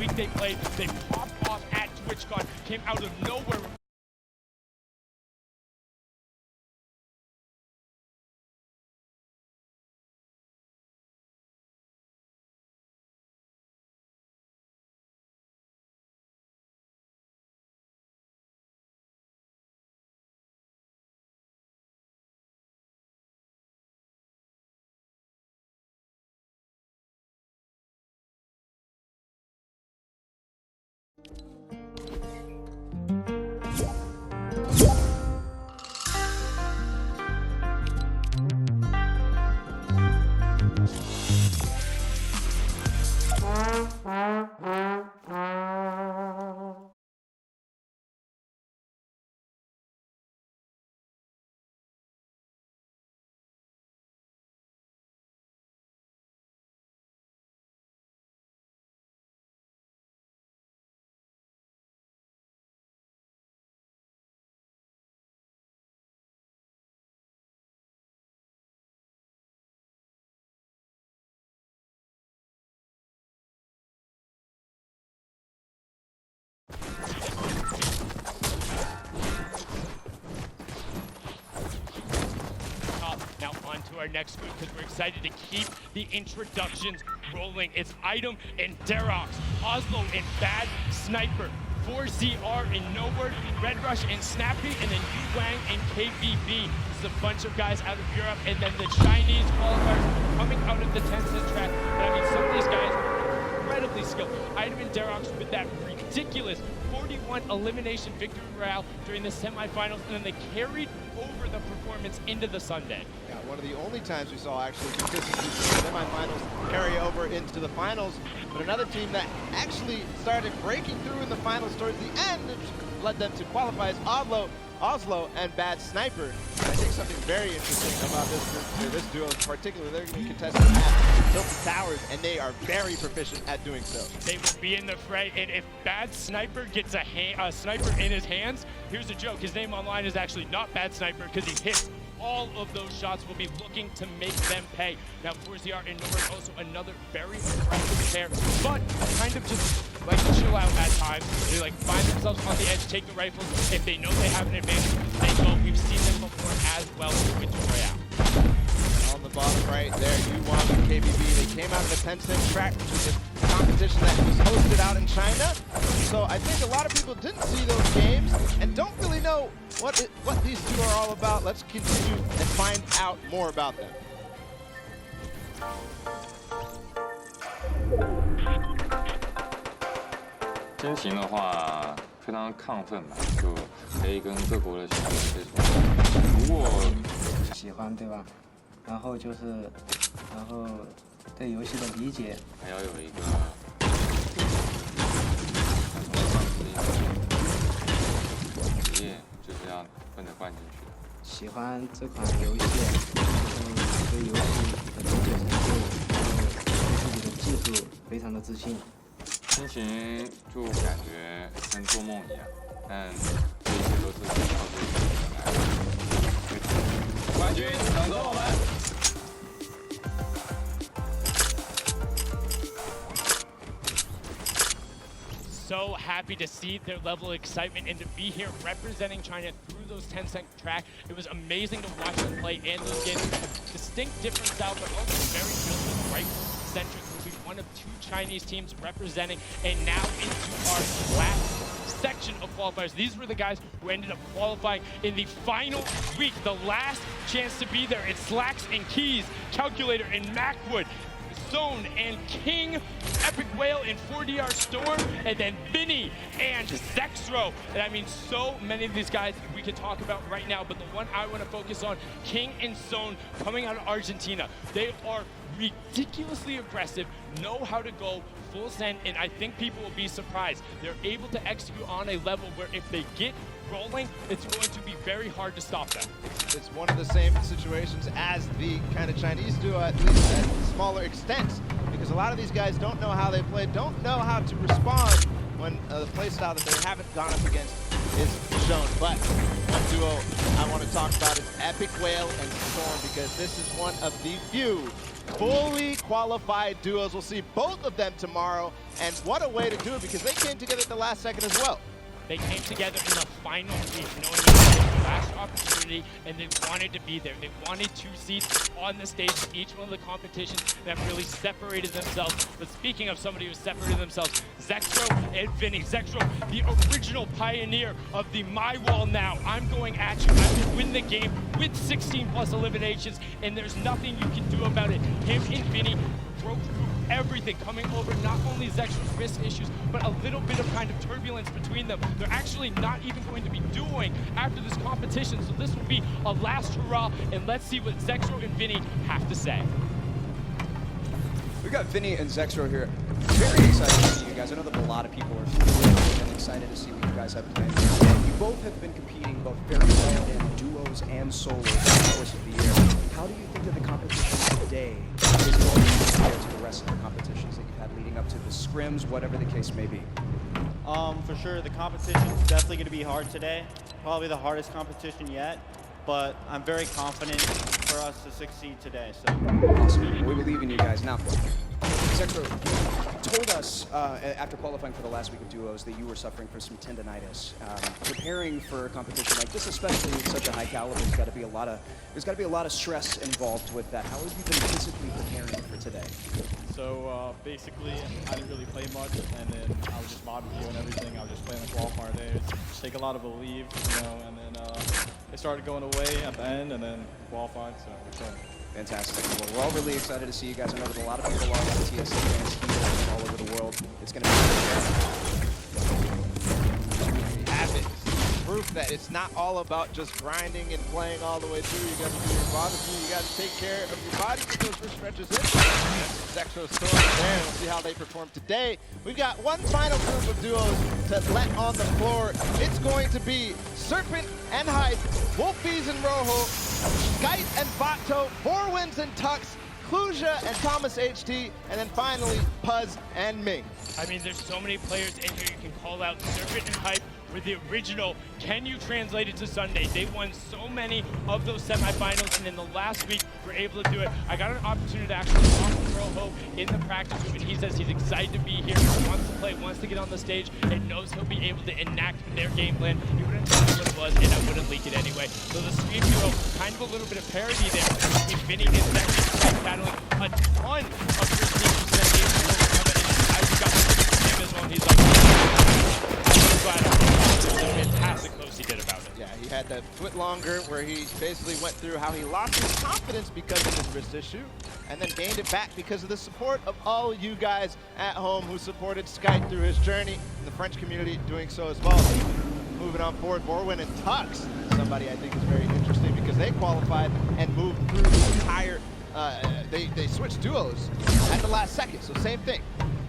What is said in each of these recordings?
week they played. They popped off at TwitchCon, came out of nowhere. Now on to our next group because we're excited to keep the introductions rolling. It's Item and Derox, Oslo and Bad Sniper, 4ZR and Noword, Red Rush and Snappy, and then Yu Wang and KBB. This is a bunch of guys out of Europe, and then the Chinese qualifiers coming out of the Tencent track. And I mean, some of these guys are incredibly skilled. Item and Derox with that ridiculous 41 elimination victory royale during the semifinals, and then they carried over the performance into the Sunday. Yeah, one of the only times we saw actually consistency from the semifinals carry over into the finals. But another team that actually started breaking through in the finals towards the end, which led them to qualify as Oslo and Bad Sniper. I think something very interesting about this duo in particular, they're going to be contested at Tilted Towers, and they are very proficient at doing so. They will be in the fray, and if Bad Sniper gets a sniper in his hands, here's a joke. His name online is actually not Bad Sniper because he hits all of those shots. Will be looking to make them pay. Now, 4ZR and Noword also another very aggressive pair, but kind of just like chill out at times. They like find themselves on the edge, take the rifles. If they know they have an advantage, they go. We've seen them before as well with Royale. On the bottom right there, Yuan and KBB, they came out of the Tencent track, which is a competition that was hosted out in China. So I think a lot of people didn't see those games and don't really know what these two are all about. Let's continue and find out more about them. 心情的话，非常亢奋吧，就可以跟各国的选手接触。如果喜欢，对吧？然后对游戏的理解，还要有一个职业，就是要奔着冠军去的。喜欢这款游戏，对游戏的理解程度，对自己的技术非常的自信。 心情就感觉跟做梦一样，但这一切都是靠自己来的。冠军等着我们！ So happy to see their level of excitement and to be here representing China through those Tencent track. It was amazing to watch them play in those games. Distinct different style, but also very built with rifle-centric. We'll be one of two Chinese teams representing, and now into our last section of qualifiers. These were the guys who ended up qualifying in the final week, the last chance to be there. It's Slacks and Keys, Calculator and Macwood, Zone and King, Epic Whale and 4DR Storm, and then Vinny and Zexro. And I mean, so many of these guys we could talk about right now, but the one I want to focus on, King and Zone, coming out of Argentina. They are ridiculously aggressive, know how to go full send, and I think people will be surprised. They're able to execute on a level where if they get rolling, it's going to be very hard to stop them. It's one of the same situations as the kind of Chinese duo, at least at smaller extents, because a lot of these guys don't know how they play, don't know how to respond when the play style that they haven't gone up against is shown. But one duo I want to talk about is Epic Whale and Storm, because this is one of the few fully qualified duos. We'll see both of them tomorrow, and what a way to do it, because they came together at the last second as well. They came together in the final week, knowing it was their last opportunity, and they wanted to be there. They wanted 2 seats on the stage in each one of the competitions that really separated themselves. But speaking of somebody who separated themselves, Zexro and Vinny. Zexro, the original pioneer of the my wall now. I'm going at you. I will win the game with 16+ eliminations, and there's nothing you can do about it. Him and Vinny broke through everything, coming over not only Zexro's wrist issues, but a little bit of kind of turbulence between them. They're actually not even going to be doing after this competition, so this will be a last hurrah, and let's see what Zexro and Vinny have to say. We got Vinny and Zexro here. Very excited to see you guys. I know that a lot of people are really excited to see what you guys have planned. You both have been competing both very well in duos and solos over the course of the year. How do you think that the competition today is going to compare to the rest of the competitions that you've had leading up to the scrims, whatever the case may be? For sure, the competition is definitely going to be hard today. Probably the hardest competition yet, but I'm very confident for us to succeed today. So Awesome. We believe in you guys. Now, Zexro, you told us after qualifying for the last week of duos that you were suffering from some tendonitis. Preparing for a competition like this, especially with such a high caliber, there's got to be a lot of stress involved with that. How have you been physically preparing for today? So basically, I didn't really play much, and then I was just barbecuing everything. I was just playing the qualifier days, take a lot of a leave, you know, and then it started going away at the end, and then qualified. So we're trying. Fantastic. Well, we're all really excited to see you guys. I know that a lot of people are on TSA fans here all over the world. It's going to be Have it. Proof that it's not all about just grinding and playing all the way through. You got to do your barbecue. You got to take care of your body for those first stretches in. Zexro Storm there. We'll see how they perform today. We've got one final group of duos to let on the floor. It's going to be Serpent and Hype, Wolfies and Rojo, Skite and Bato, Forwinds and Tux, Kluja and Thomas HT, and then finally Puzz and Ming. I mean, there's so many players in here you can call out. Serpent and Hype were the original. Can you translate it to Sunday? They won so many of those semifinals, and in the last week, we're able to do it. I got an opportunity to actually talk to Rojo in the practice room, and he says he's excited to be here, wants to play, wants to get on the stage, and knows he'll be able to enact their game plan. He wouldn't tell me what it was, and I wouldn't leak it anyway. So the Stream duo, kind of a little bit of parody there between Vinny and Zexro, battling a ton of pristine percentages. I got him as well, and he's like, fantastic post he did about it. Yeah, he had that foot longer where he basically went through how he lost his confidence because of his wrist issue and then gained it back because of the support of all you guys at home who supported Skite through his journey, and the French community doing so as well. Moving on forward, Borwin and Tux, somebody I think is very interesting because they qualified and moved through the entire, they switched duos at the last second, so same thing.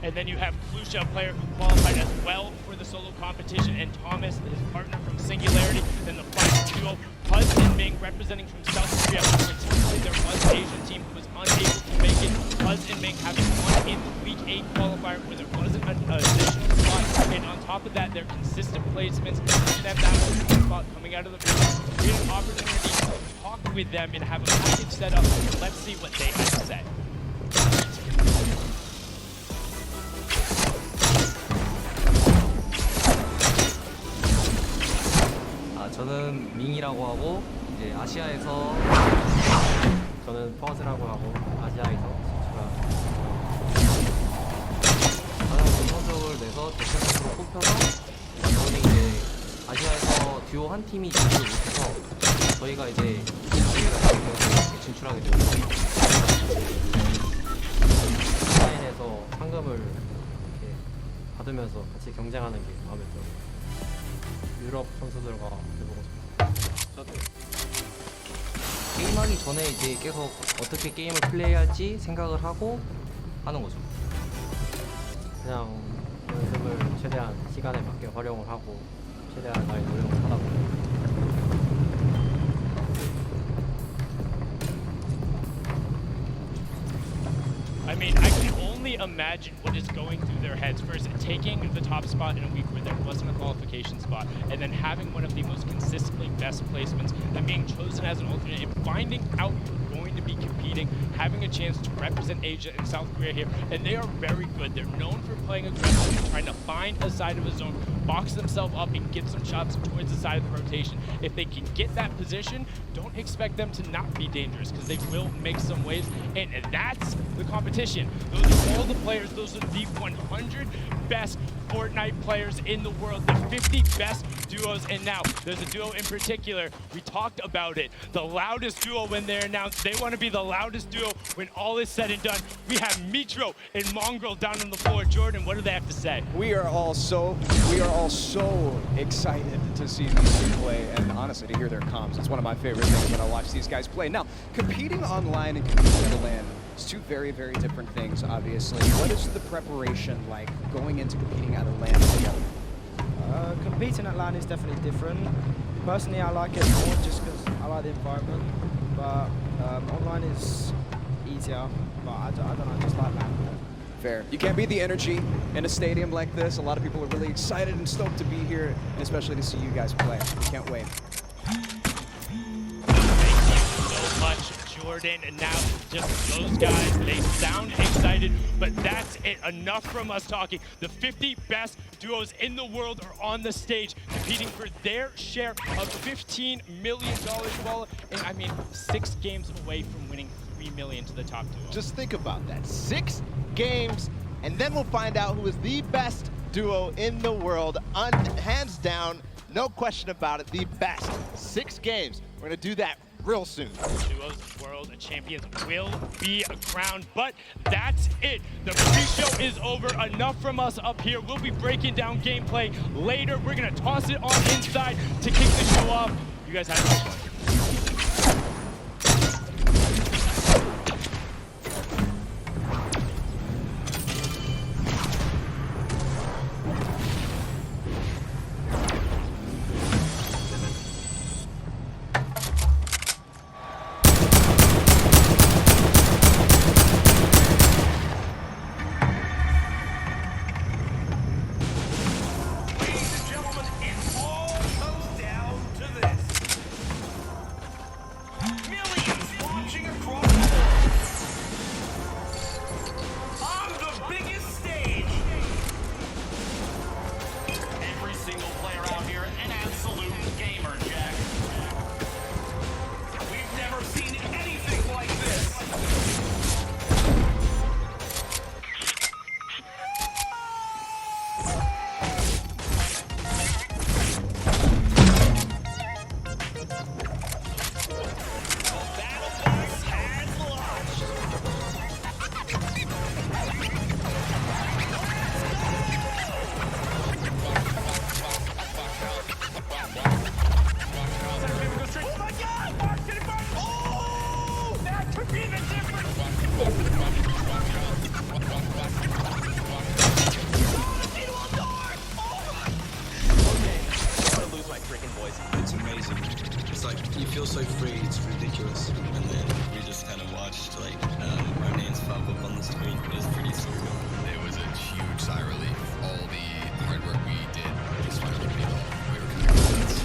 And then you have Kluja, a player who qualified as well for the solo competition, and Thomas, his partner from Singularity. Then the final duo, Puzz and Ming, representing from South Korea. Unfortunately, there was an Asian team who was unable to make it. Puzz and Ming having won in the Week 8 qualifier where there wasn't an additional spot. And on top of that, their consistent placements, and that open spot coming out of the field. We had an opportunity to talk with them and have a package set up. Let's see what they have to say. 저는 밍이라고 하고 이제 아시아에서 저는 퍼즈라고 하고 아시아에서 진출한 가장 성적을 내서 대표적으로 뽑혀서 저는 이제 아시아에서 듀오 한 팀이 진출을 못해서 저희가 이제 진출하게 되었어요. 온라인에서 상금을 이렇게 받으면서 같이 경쟁하는 게 마음에 들어요. 유럽 선수들과 해보고 싶어요. 게임하기 전에 이제 계속 어떻게 게임을 플레이할지 생각을 하고 하는 거죠. 그냥 연습을 최대한 시간에 맞게 활용을 하고 최대한 나의 노력을 하다 보니까. I mean, I can only imagine what is going through their heads. First, taking the top spot in a week where there wasn't a qualification spot, and then having one of the most consistently best placements, and being chosen as an alternate, and finding out you're going to be competing, having a chance to represent Asia and South Korea here, and they are very good. They're known for playing aggressively, trying to find a side of a zone, box themselves up, and get some shots towards the side of the rotation. If they can get that position, don't expect them to not be dangerous, because they will make some waves, and that's the competition. Those are all the players. Those are the 100 best Fortnite players in the world, the 50 best duos, and now there's a duo in particular. We talked about it. The loudest duo when they're announced. They want to be the loudest duo when all is said and done. We have Mitro and Mongrel down on the floor. Jordan, what do they have to say? We are all so excited to see these two play, and honestly, to hear their comms. It's one of my favorite things when I watch these guys play. Now, competing online and competing at a LAN, it's two very, very different things, obviously. What is the preparation like going into competing at a LAN together? Competing at LAN is definitely different. Personally, I like it more just because I like the environment, but online is easier, but I don't know, I just like LAN more. Fair. You can't beat the energy in a stadium like this. A lot of people are really excited and stoked to be here, and especially to see you guys play. Can't wait. Thank you so much, Jordan. And now just those guys, they sound excited, but that's it. Enough from us talking. The 50 best duos in the world are on the stage competing for their share of $15 million wallet. And I mean, 6 games away from winning $3 million to the top duo. Just think about that. 6 games, and then we'll find out who is the best duo in the world. Hands down, no question about it, the best. 6 games. We're going to do that real soon. Duos World Champions will be crowned, but that's it. The pre-show is over. Enough from us up here. We'll be breaking down gameplay later. We're going to toss it on inside to kick the show off. You guys have fun. It's amazing. It's like you feel so free, it's ridiculous. And then we just kind of watched like our names pop up on the screen. It was pretty surreal. It was a huge sigh of relief. All the hard work we did just finally paid off. We were kind of nuts.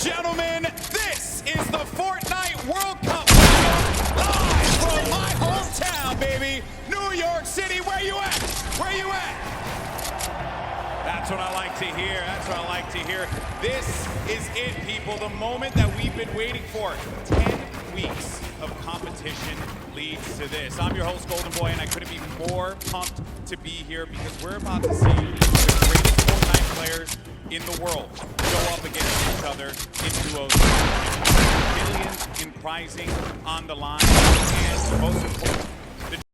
Gentlemen, this is the Fortnite World Cup live from my hometown, baby, New York City. Where you at? Where you at? That's what I like to hear. That's what I like to hear. This is it, people. The moment that we've been waiting for. 10 weeks of competition leads to this. I'm your host, Golden Boy, and I couldn't be more pumped to be here because we're about to see the greatest Fortnite players in the world go up against each other in duos. Millions in prizing on the line, and most important,